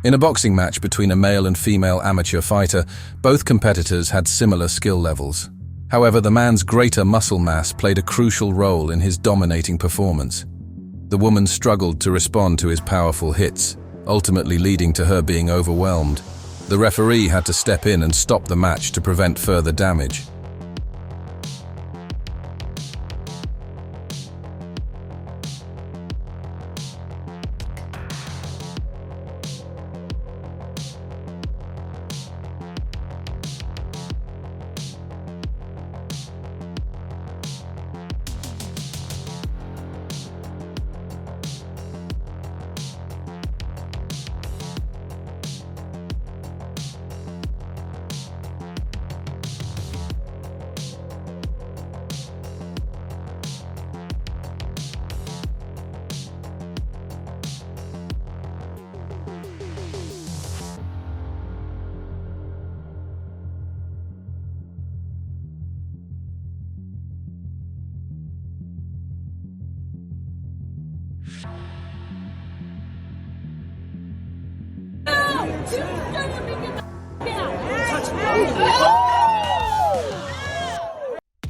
In a boxing match between a male and female amateur fighter, both competitors had similar skill levels. However, the man's greater muscle mass played a crucial role in his dominating performance. The woman struggled to respond to his powerful hits, ultimately leading to her being overwhelmed. The referee had to step in and stop the match to prevent further damage.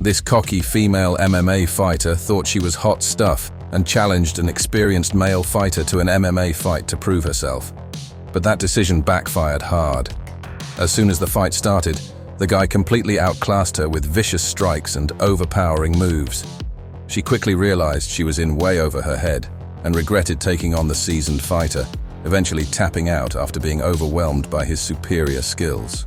This cocky female MMA fighter thought she was hot stuff and challenged an experienced male fighter to an MMA fight to prove herself. But that decision backfired hard. As soon as the fight started, the guy completely outclassed her with vicious strikes and overpowering moves. She quickly realized she was in way over her head and regretted taking on the seasoned fighter, eventually tapping out after being overwhelmed by his superior skills.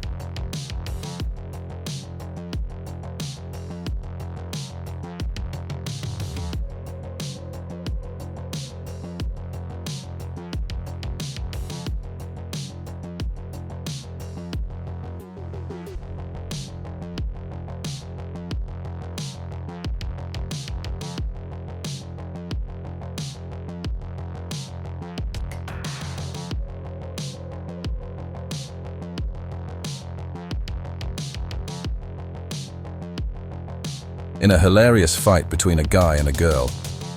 In a hilarious fight between a guy and a girl,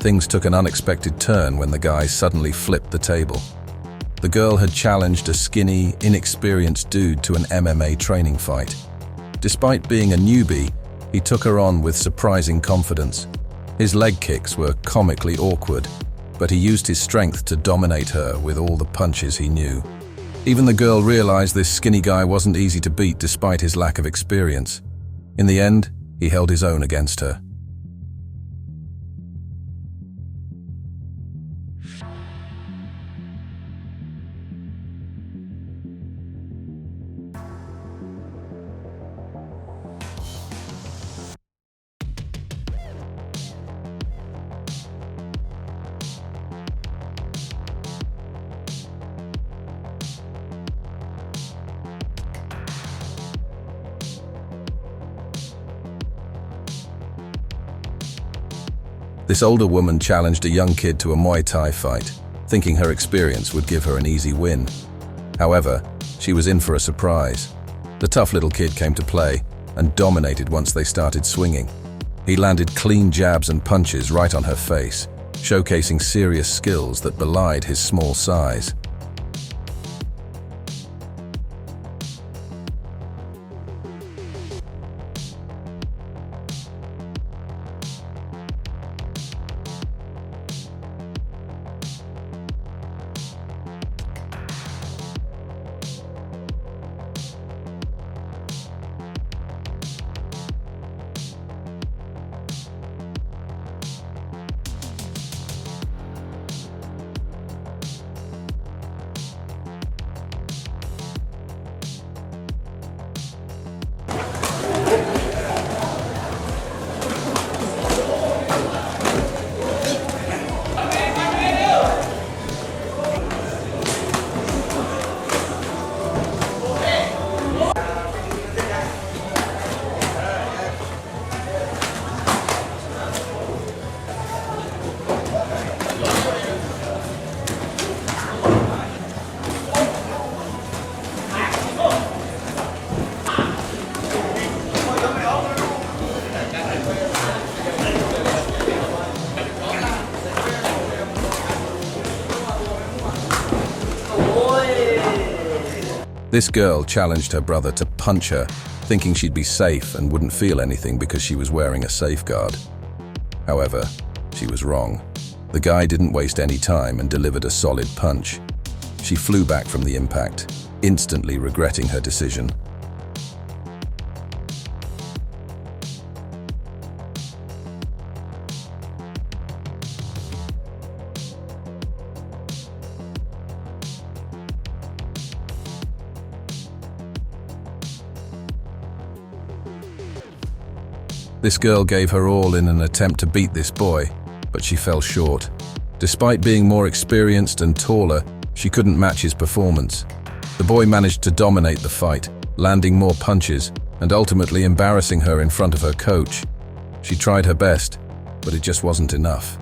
things took an unexpected turn when the guy suddenly flipped the table. The girl had challenged a skinny, inexperienced dude to an MMA training fight. Despite being a newbie, he took her on with surprising confidence. His leg kicks were comically awkward, but he used his strength to dominate her with all the punches he knew. Even the girl realized this skinny guy wasn't easy to beat despite his lack of experience. In the end, he held his own against her. This older woman challenged a young kid to a Muay Thai fight, thinking her experience would give her an easy win. However, she was in for a surprise. The tough little kid came to play and dominated once they started swinging. He landed clean jabs and punches right on her face, showcasing serious skills that belied his small size. This girl challenged her brother to punch her, thinking she'd be safe and wouldn't feel anything because she was wearing a safeguard. However, she was wrong. The guy didn't waste any time and delivered a solid punch. She flew back from the impact, instantly regretting her decision. This girl gave her all in an attempt to beat this boy, but she fell short. Despite being more experienced and taller, she couldn't match his performance. The boy managed to dominate the fight, landing more punches and ultimately embarrassing her in front of her coach. She tried her best, but it just wasn't enough.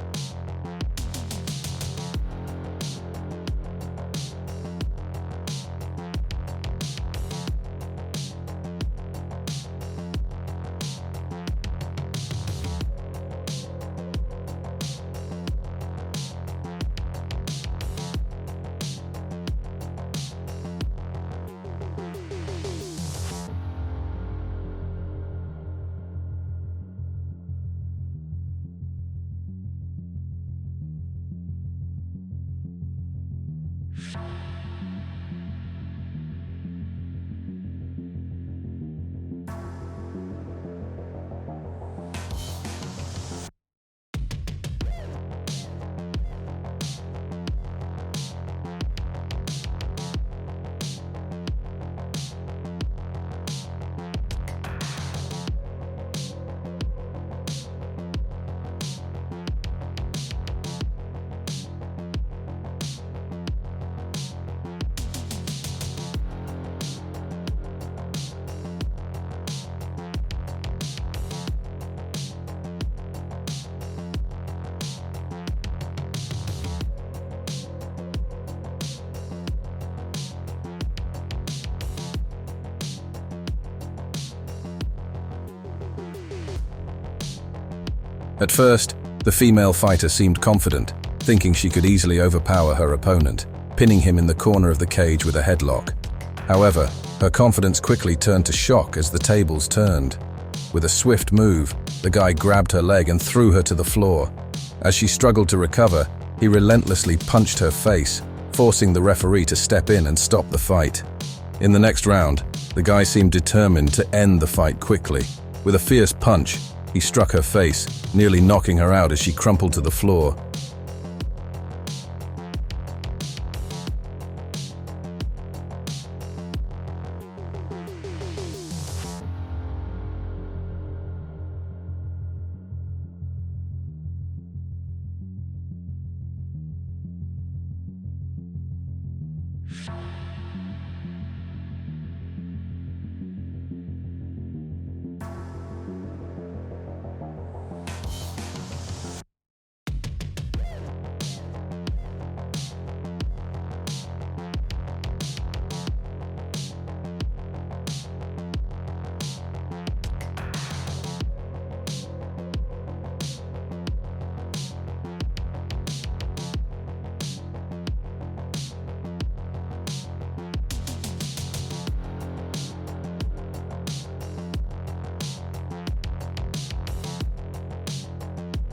At first, the female fighter seemed confident, thinking she could easily overpower her opponent, pinning him in the corner of the cage with a headlock. However, her confidence quickly turned to shock as the tables turned. With a swift move, the guy grabbed her leg and threw her to the floor. As she struggled to recover, he relentlessly punched her face, forcing the referee to step in and stop the fight. In the next round, the guy seemed determined to end the fight quickly. With a fierce punch, he struck her face, nearly knocking her out as she crumpled to the floor.